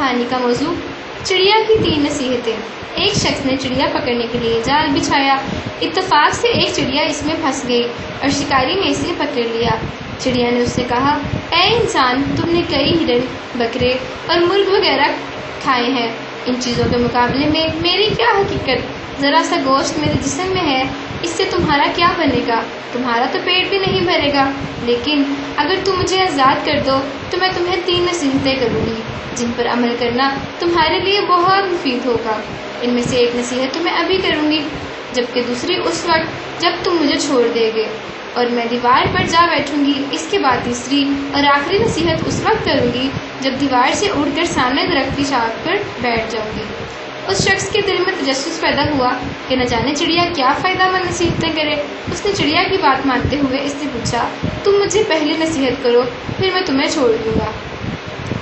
کہانی کا موضوع چڑیا کی 3 نصیحتیں۔ ایک شخص نے چڑیا پکڑنے کے لیے جال بچھایا۔ اتفاق سے ایک چڑیا اس میں پھنس گئی اور شکاری نے اسے پکڑ لیا۔ چڑیا نے اس سے کہا، اے انسان، تم نے کئی ہرن، بکرے اور مرغ وغیرہ کھائے ہیں، ان چیزوں کے مقابلے میں میری کیا حقیقت؟ ذرا سا گوشت میرے جسم میں ہے، اس سے تمہارا کیا بنے گا؟ تمہارا تو پیٹ بھی نہیں بھرے گا۔ لیکن اگر تم مجھے آزاد کر دو تو میں تمہیں 3 نصیحتیں کروں گی جن پر عمل کرنا تمہارے لیے بہت مفید ہوگا۔ ان میں سے ایک نصیحت تو میں ابھی کروں گی، جبکہ دوسری اس وقت جب تم مجھے چھوڑ دے گے اور میں دیوار پر جا بیٹھوں گی۔ اس کے بعد تیسری اور آخری نصیحت اس وقت کروں گی جب دیوار سے اڑ کر سامنے درخت کی شاخ پر بیٹھ جاؤں گی۔ اس شخص کے دل میں تجسس پیدا ہوا کہ نہ جانے چڑیا کیا فائدہ مند نصیحتیں کرے۔ اس نے چڑیا کی بات مانتے ہوئے اس سے پوچھا، تم مجھے پہلی نصیحت کرو، پھر میں تمہیں چھوڑ دوں گا۔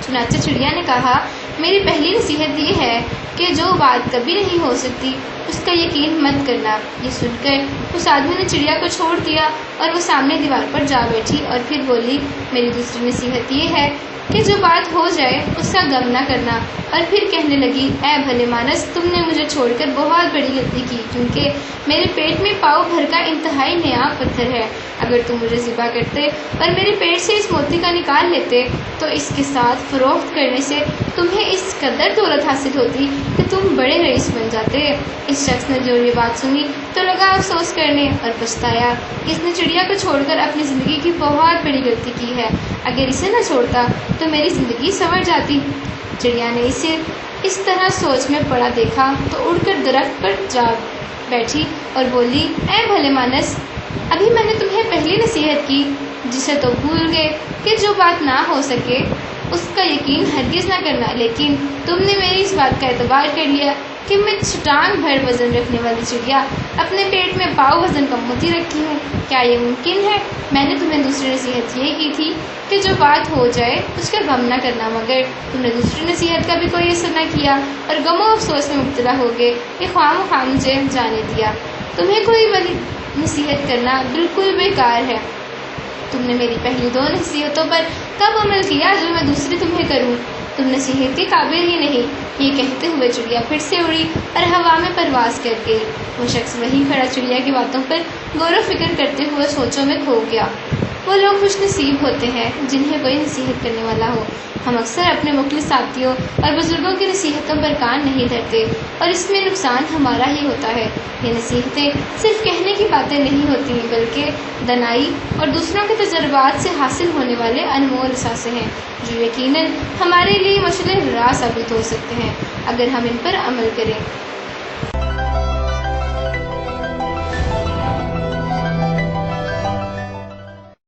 چنانچہ چڑیا نے کہا، میری پہلی نصیحت یہ ہے کہ جو بات کبھی نہیں ہو سکتی اس کا یقین مت کرنا۔ یہ سن کر اس آدمی نے چڑیا کو چھوڑ دیا اور وہ سامنے دیوار پر جا بیٹھی اور پھر بولی، میری دوسری نصیحت یہ ہے کہ جو بات ہو جائے اس کا غم نہ کرنا۔ اور پھر کہنے لگی، اے بھلے مانس، تم نے مجھے چھوڑ کر بہت بڑی غلطی کی، کیونکہ میرے پیٹ میں پاؤ بھر کا انتہائی نایاب پتھر ہے۔ اگر تم مجھے ذبح کرتے اور میرے پیٹ سے اس موتی کا نکال لیتے تو اس کے ساتھ فروخت کرنے سے تمہیں اس قدر دولت حاصل ہوتی کہ تم بڑے رئیس بن جاتے۔ اس شخص نے جو یہ بات سنی تو لگا افسوس کرنے اور پچھتایا کہ اس نے چڑیا کو چھوڑ کر اپنی زندگی کی بہت بڑی غلطی کی ہے۔ اگر اسے نہ چھوڑتا تو میری زندگی سنور جاتی۔ چڑیا نے اسے اس طرح سوچ میں پڑا دیکھا تو اڑ کر درخت پر جا بیٹھی اور بولی، اے بھلے مانس، ابھی میں نے تمہیں پہلی نصیحت کی جسے تو بھول گئے کہ جو بات نہ ہو سکے اس کا یقین ہرگز نہ کرنا، لیکن تم نے میری اس بات کا اعتبار کر لیا کہ میں چٹان بھر وزن رکھنے والی چڑیا اپنے پیٹ میں پاؤ وزن کا موتی رکھی ہوں۔ کیا یہ ممکن ہے؟ میں نے تمہیں دوسری نصیحت یہ کی تھی کہ جو بات ہو جائے اس کا غم نہ کرنا، مگر تم نے دوسری نصیحت کا بھی کوئی اثر نہ کیا اور غم و افسوس میں مبتلا ہو گئے کہ خواہ مخواہ مجھے جانے دیا۔ تمہیں کوئی بڑی نصیحت کرنا بالکل بیکار ہے۔ تم نے میری پہلی 2 نصیحتوں پر کب عمل کیا جو میں دوسری تمہیں کروں؟ تم نصیحت کے قابل ہی نہیں۔ یہ کہتے ہوئے چڑیا پھر سے اڑی اور ہوا میں پرواز کر گئی۔ وہ شخص وہیں کھڑا چڑیا کی باتوں پر غور و فکر کرتے ہوئے سوچوں میں کھو گیا۔ وہ لوگ خوش نصیب ہوتے ہیں جنہیں کوئی نصیحت کرنے والا ہو۔ ہم اکثر اپنے مخلص ساتھیوں اور بزرگوں کی نصیحتوں پر کان نہیں دھرتے اور اس میں نقصان ہمارا ہی ہوتا ہے۔ یہ نصیحتیں صرف کہنے کی باتیں نہیں ہوتی بلکہ دانائی اور دوسروں کے تجربات سے حاصل ہونے والے انمول اثاثے ہیں جو یقیناً ہمارے لیے مشعل راہ ثابت ہو سکتے ہیں اگر ہم ان پر عمل کریں۔